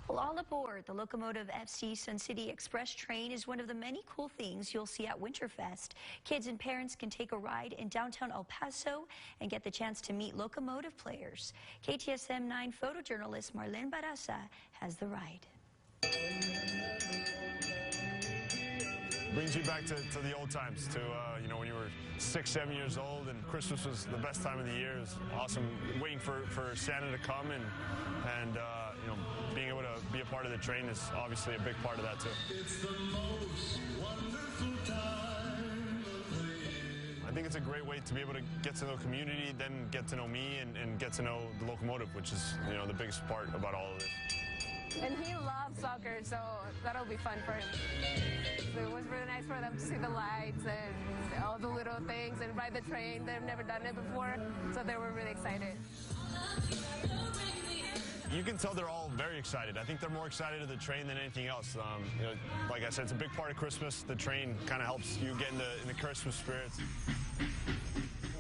Well, all aboard. The Locomotive FC Sun City Express train is one of the many cool things you'll see at Winterfest. Kids and parents can take a ride in downtown El Paso and get the chance to meet locomotive players. KTSM 9 photojournalist MARLENN BARRAZA has the ride. Brings you back to the old times, to when you were 6, 7 years old, and Christmas was the best time of the year. It was awesome waiting for Santa to come, and being able to be a part of the train is obviously a big part of that too. It's the most wonderful time of the year. I think it's a great way to be able to get to know community, then get to know me, and get to know the locomotive, which is the biggest part about all of this. And he loves soccer, so that'll be fun for him. So it was really nice for them to see the lights and all the little things and ride the train. They've never done it before, so they were really excited. You can tell they're all very excited. I think they're more excited of the train than anything else. Like I said, it's a big part of Christmas. The train kind of helps you get in the Christmas spirits.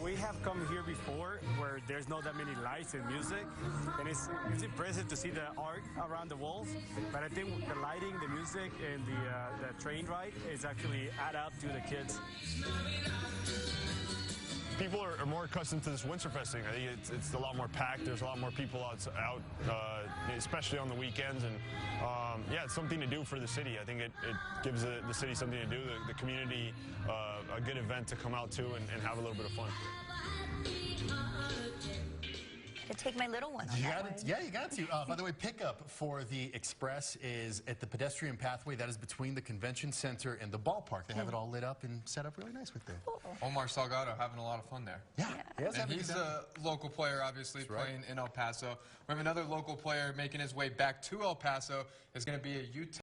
We have come here before where there's not that many lights and music, and it's impressive to see the art around the walls, but I think the lighting, the music, and the train ride is actually add up to the kids. People are more accustomed to this Winterfest thing. I think it's a lot more packed. There's a lot more people out, especially on the weekends, and yeah, it's something to do for the city. I think it gives the city something to do, the community a good event to come out to and have a little bit of fun. To take my little one on Yeah, you got to. By the way, pickup for the Express is at the pedestrian pathway that is between the convention center and the ballpark. They have it all lit up and set up really nice with them. Cool. Omar Salgado having a lot of fun there. Yeah. And he's a local player, obviously, playing in El Paso. We have another local player making his way back to El Paso. Is going to be a